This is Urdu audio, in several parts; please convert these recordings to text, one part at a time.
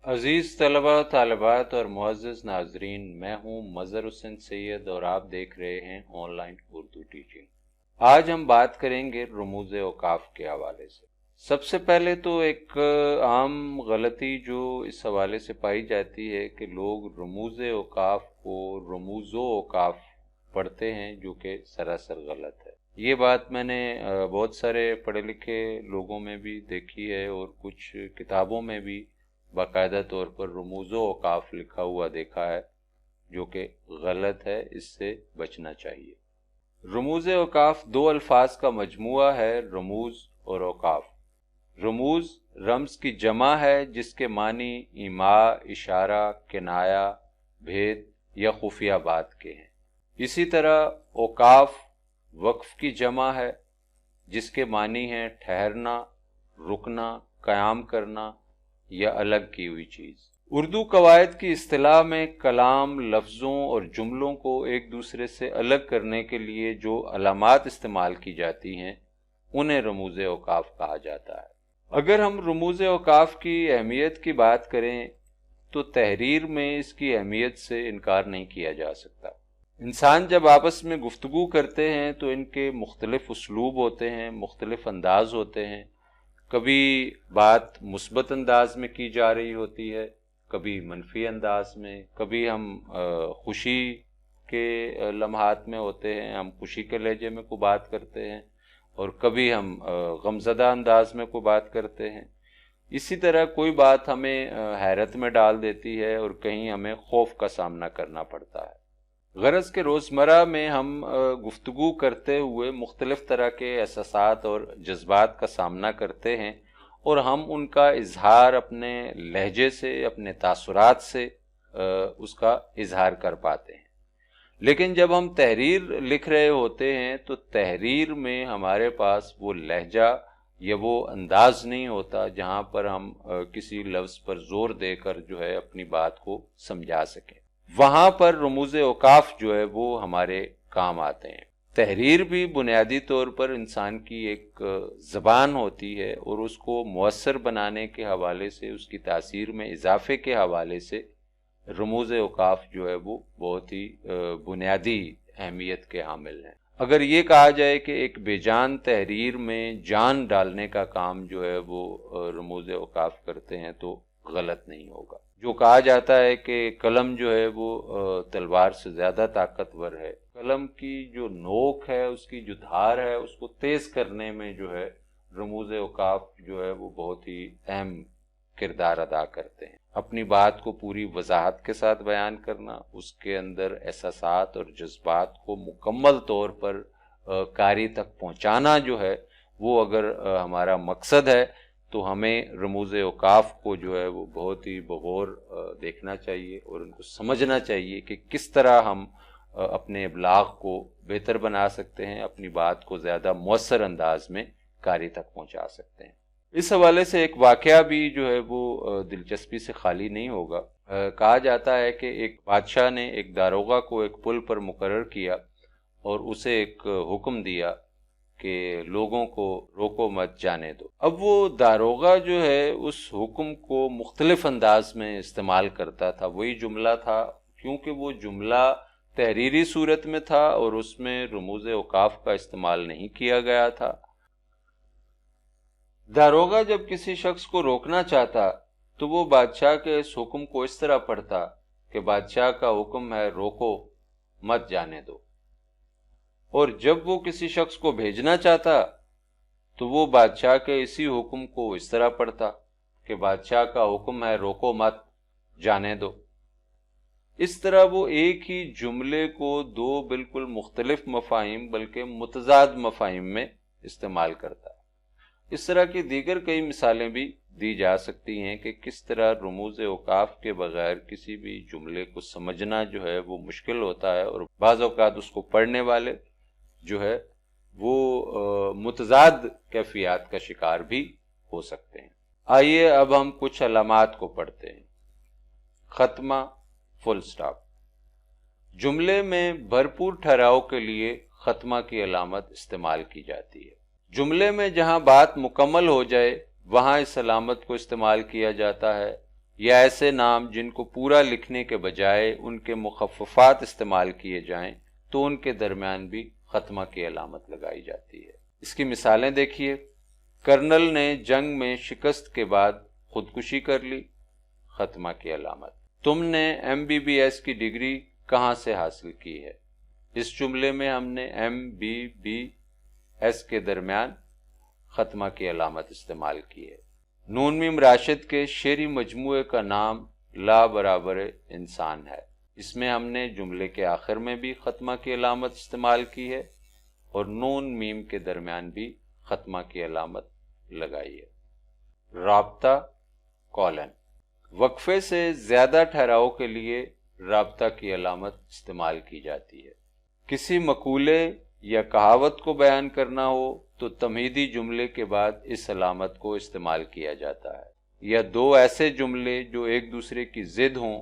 عزیز طلبہ طالبات اور معزز ناظرین، میں ہوں مظہر حسین سید اور آپ دیکھ رہے ہیں آن لائن اردو ٹیچنگ۔ آج ہم بات کریں گے رموز اوقاف کے حوالے سے۔ سب سے پہلے تو ایک عام غلطی جو اس حوالے سے پائی جاتی ہے کہ لوگ رموز اوقاف کو رموز و اوقاف پڑھتے ہیں، جو کہ سراسر غلط ہے۔ یہ بات میں نے بہت سارے پڑھے لکھے لوگوں میں بھی دیکھی ہے اور کچھ کتابوں میں بھی باقاعدہ طور پر رموز و اوقاف لکھا ہوا دیکھا ہے، جو کہ غلط ہے، اس سے بچنا چاہیے۔ رموز اوقاف دو الفاظ کا مجموعہ ہے، رموز اور اوقاف۔ رموز رمز کی جمع ہے جس کے معنی ایماء، اشارہ، کنایہ، بھید یا خفیہ بات کے ہیں۔ اسی طرح اوقاف وقف کی جمع ہے جس کے معنی ہیں ٹھہرنا، رکنا، قیام کرنا یا الگ کی ہوئی چیز۔ اردو قواعد کی اصطلاح میں کلام، لفظوں اور جملوں کو ایک دوسرے سے الگ کرنے کے لیے جو علامات استعمال کی جاتی ہیں انہیں رموز اوقاف کہا جاتا ہے۔ اگر ہم رموز اوقاف کی اہمیت کی بات کریں تو تحریر میں اس کی اہمیت سے انکار نہیں کیا جا سکتا۔ انسان جب آپس میں گفتگو کرتے ہیں تو ان کے مختلف اسلوب ہوتے ہیں، مختلف انداز ہوتے ہیں۔ کبھی بات مثبت انداز میں کی جا رہی ہوتی ہے، کبھی منفی انداز میں، کبھی ہم خوشی کے لمحات میں ہوتے ہیں، ہم خوشی کے لہجے میں کوئی بات کرتے ہیں، اور کبھی ہم غمزدہ انداز میں کوئی بات کرتے ہیں۔ اسی طرح کوئی بات ہمیں حیرت میں ڈال دیتی ہے اور کہیں ہمیں خوف کا سامنا کرنا پڑتا ہے۔ غرض کہ روزمرہ میں ہم گفتگو کرتے ہوئے مختلف طرح کے احساسات اور جذبات کا سامنا کرتے ہیں، اور ہم ان کا اظہار اپنے لہجے سے، اپنے تاثرات سے اس کا اظہار کر پاتے ہیں۔ لیکن جب ہم تحریر لکھ رہے ہوتے ہیں تو تحریر میں ہمارے پاس وہ لہجہ یا وہ انداز نہیں ہوتا جہاں پر ہم کسی لفظ پر زور دے کر جو ہے اپنی بات کو سمجھا سکیں۔ وہاں پر رموز اوقاف جو ہے وہ ہمارے کام آتے ہیں۔ تحریر بھی بنیادی طور پر انسان کی ایک زبان ہوتی ہے، اور اس کو مؤثر بنانے کے حوالے سے، اس کی تاثیر میں اضافے کے حوالے سے رموز اوقاف جو ہے وہ بہت ہی بنیادی اہمیت کے حامل ہیں۔ اگر یہ کہا جائے کہ ایک بے جان تحریر میں جان ڈالنے کا کام جو ہے وہ رموز اوقاف کرتے ہیں تو غلط نہیں ہوگا۔ جو کہا جاتا ہے کہ قلم جو ہے وہ تلوار سے زیادہ طاقتور ہے، قلم کی جو نوک ہے، اس کی جو دھار ہے، اس کو تیز کرنے میں جو ہے رموز اوقاف جو ہے وہ بہت ہی اہم کردار ادا کرتے ہیں۔ اپنی بات کو پوری وضاحت کے ساتھ بیان کرنا، اس کے اندر احساسات اور جذبات کو مکمل طور پر قاری تک پہنچانا جو ہے وہ اگر ہمارا مقصد ہے تو ہمیں رموز اوقاف کو جو ہے وہ بہت ہی بغور دیکھنا چاہیے اور ان کو سمجھنا چاہیے کہ کس طرح ہم اپنے ابلاغ کو بہتر بنا سکتے ہیں، اپنی بات کو زیادہ مؤثر انداز میں قاری تک پہنچا سکتے ہیں۔ اس حوالے سے ایک واقعہ بھی جو ہے وہ دلچسپی سے خالی نہیں ہوگا۔ کہا جاتا ہے کہ ایک بادشاہ نے ایک داروغہ کو ایک پل پر مقرر کیا اور اسے ایک حکم دیا کہ لوگوں کو روکو مت، جانے دو۔ اب وہ داروغہ جو ہے اس حکم کو مختلف انداز میں استعمال کرتا تھا۔ وہی جملہ تھا، کیونکہ وہ جملہ تحریری صورت میں تھا اور اس میں رموز اوقاف کا استعمال نہیں کیا گیا تھا۔ داروغہ جب کسی شخص کو روکنا چاہتا تو وہ بادشاہ کے اس حکم کو اس طرح پڑھتا کہ بادشاہ کا حکم ہے روکو مت، جانے دو، اور جب وہ کسی شخص کو بھیجنا چاہتا تو وہ بادشاہ کے اسی حکم کو اس طرح پڑھتا کہ بادشاہ کا حکم ہے روکو مت، جانے دو۔ اس طرح وہ ایک ہی جملے کو دو بالکل مختلف مفاہیم بلکہ متضاد مفاہیم میں استعمال کرتا۔ اس طرح کی دیگر کئی مثالیں بھی دی جا سکتی ہیں کہ کس طرح رموز اوقاف کے بغیر کسی بھی جملے کو سمجھنا جو ہے وہ مشکل ہوتا ہے، اور بعض اوقات اس کو پڑھنے والے جو ہے وہ متضاد کیفیات کا شکار بھی ہو سکتے ہیں۔ آئیے اب ہم کچھ علامات کو پڑھتے ہیں۔ ختمہ، فل سٹاپ۔ جملے میں بھرپور ٹھہراؤ کے لیے ختمہ کی علامت استعمال کی جاتی ہے۔ جملے میں جہاں بات مکمل ہو جائے وہاں اس علامت کو استعمال کیا جاتا ہے، یا ایسے نام جن کو پورا لکھنے کے بجائے ان کے مخففات استعمال کیے جائیں تو ان کے درمیان بھی ختمہ کی علامت لگائی جاتی ہے۔ اس کی مثالیں دیکھیے۔ کرنل نے جنگ میں شکست کے بعد خودکشی کر لی، ختمہ کی علامت۔ تم نے MBBS کی ڈگری کہاں سے حاصل کی ہے؟ اس جملے میں ہم نے MBBS کے درمیان ختمہ کی علامت استعمال کی ہے۔ نون میم راشد کے شعری مجموعے کا نام لا برابر انسان ہے۔ اس میں ہم نے جملے کے آخر میں بھی ختمہ کی علامت استعمال کی ہے اور نون میم کے درمیان بھی ختمہ کی علامت لگائی ہے۔ رابطہ کولن، وقفے سے زیادہ ٹھہراؤ کے لیے رابطہ کی علامت استعمال کی جاتی ہے۔ کسی مقولے یا کہاوت کو بیان کرنا ہو تو تمہیدی جملے کے بعد اس علامت کو استعمال کیا جاتا ہے، یا دو ایسے جملے جو ایک دوسرے کی ضد ہوں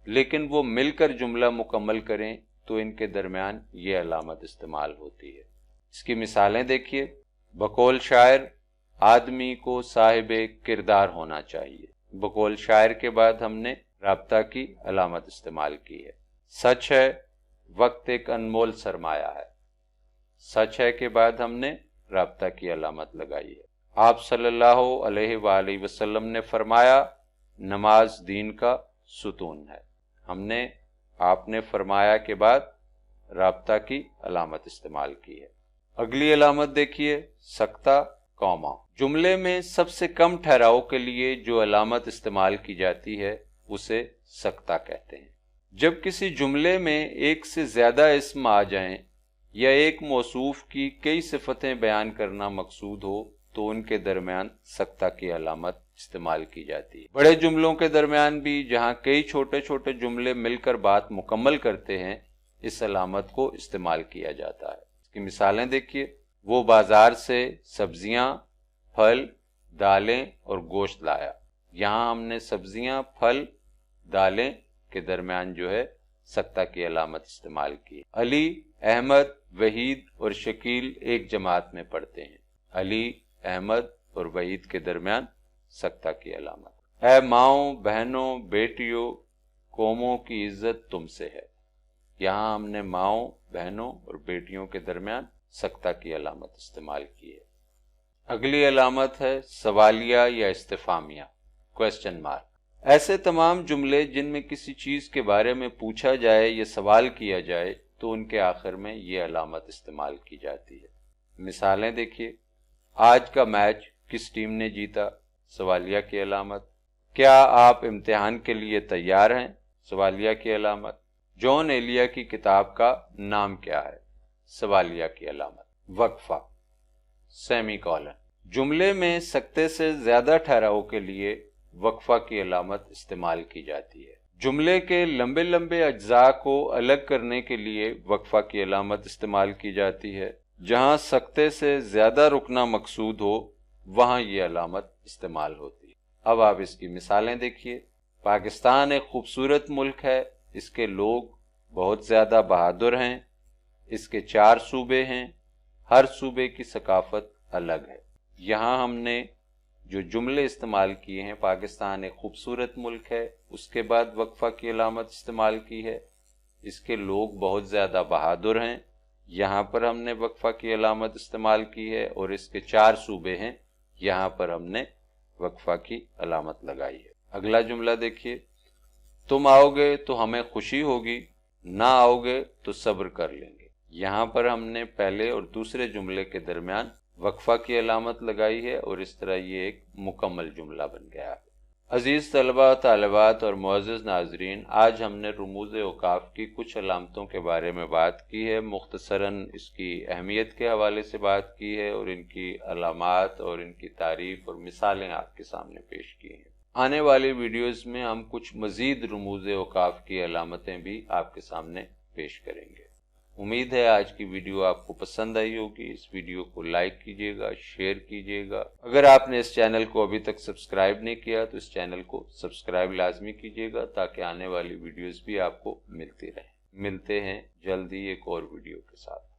لیکن وہ مل کر جملہ مکمل کریں تو ان کے درمیان یہ علامت استعمال ہوتی ہے۔ اس کی مثالیں دیکھیے۔ بقول شاعر، آدمی کو صاحب کردار ہونا چاہیے، بقول شاعر کے بعد ہم نے رابطہ کی علامت استعمال کی ہے۔ سچ ہے، وقت ایک انمول سرمایہ ہے، سچ ہے کے بعد ہم نے رابطہ کی علامت لگائی ہے۔ آپ صلی اللہ علیہ وآلہ وسلم نے فرمایا، نماز دین کا ستون ہے، ہم نے آپ نے فرمایا کے بعد رابطہ کی علامت استعمال کی ہے۔ اگلی علامت دیکھیے، سکتہ کوما۔ جملے میں سب سے کم ٹھہراؤ کے لیے جو علامت استعمال کی جاتی ہے اسے سکتہ کہتے ہیں۔ جب کسی جملے میں ایک سے زیادہ اسم آ جائیں یا ایک موصوف کی کئی صفتیں بیان کرنا مقصود ہو تو ان کے درمیان سکتہ کی علامت استعمال کی جاتی ہے۔ بڑے جملوں کے درمیان بھی جہاں کئی چھوٹے چھوٹے جملے مل کر بات مکمل کرتے ہیں اس علامت کو استعمال کیا جاتا ہے۔ اس کی مثالیں دیکھیے۔ وہ بازار سے سبزیاں، پھل، دالیں اور گوشت لایا۔ یہاں ہم نے سبزیاں، پھل، دالیں کے درمیان جو ہے سکتہ کی علامت استعمال کی۔ علی، احمد، وحید اور شکیل ایک جماعت میں پڑھتے ہیں، علی، احمد اور وحید کے درمیان سکتہ کی علامت۔ اے ماؤں، بہنوں، بیٹیوں، قوموں کی عزت تم سے ہے۔ یہاں ہم نے ماؤں، بہنوں اور بیٹیوں کے درمیان سکتہ کی علامت استعمال کی ہے۔ اگلی علامت ہے سوالیہ یا استفہامیہ، کوسچن مارک۔ ایسے تمام جملے جن میں کسی چیز کے بارے میں پوچھا جائے یا سوال کیا جائے تو ان کے آخر میں یہ علامت استعمال کی جاتی ہے۔ مثالیں دیکھیے۔ آج کا میچ کس ٹیم نے جیتا؟ سوالیہ کی علامت۔ کیا آپ امتحان کے لیے تیار ہیں؟ سوالیہ کی علامت۔ جان ایلیا کی کتاب کا نام کیا ہے؟ سوالیہ کی علامت۔ وقفہ، سیمی کولن۔ جملے میں سکتے سے زیادہ ٹھہراؤ کے لیے وقفہ کی علامت استعمال کی جاتی ہے۔ جملے کے لمبے لمبے اجزاء کو الگ کرنے کے لیے وقفہ کی علامت استعمال کی جاتی ہے۔ جہاں سکتے سے زیادہ رکنا مقصود ہو وہاں یہ علامت استعمال ہوتی ہے۔ اب آپ اس کی مثالیں دیکھیے۔ پاکستان ایک خوبصورت ملک ہے، اس کے لوگ بہت زیادہ بہادر ہیں، اس کے 4 صوبے ہیں، ہر صوبے کی ثقافت الگ ہے۔ یہاں ہم نے جو جملے استعمال کیے ہیں، پاکستان ایک خوبصورت ملک ہے، اس کے بعد وقفہ کی علامت استعمال کی ہے، اس کے لوگ بہت زیادہ بہادر ہیں، یہاں پر ہم نے وقفہ کی علامت استعمال کی ہے، اور اس کے 4 صوبے ہیں، یہاں پر ہم نے وقفہ کی علامت لگائی ہے۔ اگلا جملہ دیکھیے۔ تم آؤ گے تو ہمیں خوشی ہوگی، نہ آؤ گے تو صبر کر لیں گے۔ یہاں پر ہم نے پہلے اور دوسرے جملے کے درمیان وقفہ کی علامت لگائی ہے اور اس طرح یہ ایک مکمل جملہ بن گیا ہے۔ عزیز طلبہ، طالبات اور معزز ناظرین، آج ہم نے رموز اوقاف کی کچھ علامتوں کے بارے میں بات کی ہے، مختصراً اس کی اہمیت کے حوالے سے بات کی ہے اور ان کی علامات اور ان کی تعریف اور مثالیں آپ کے سامنے پیش کی ہیں۔ آنے والی ویڈیوز میں ہم کچھ مزید رموز اوقاف کی علامتیں بھی آپ کے سامنے پیش کریں گے۔ امید ہے آج کی ویڈیو آپ کو پسند آئی ہوگی۔ اس ویڈیو کو لائک کیجیے گا، شیئر کیجیے گا۔ اگر آپ نے اس چینل کو ابھی تک سبسکرائب نہیں کیا تو اس چینل کو سبسکرائب لازمی کیجیے گا تاکہ آنے والی ویڈیوز بھی آپ کو ملتی رہیں۔ ملتے ہیں جلدی ایک اور ویڈیو کے ساتھ۔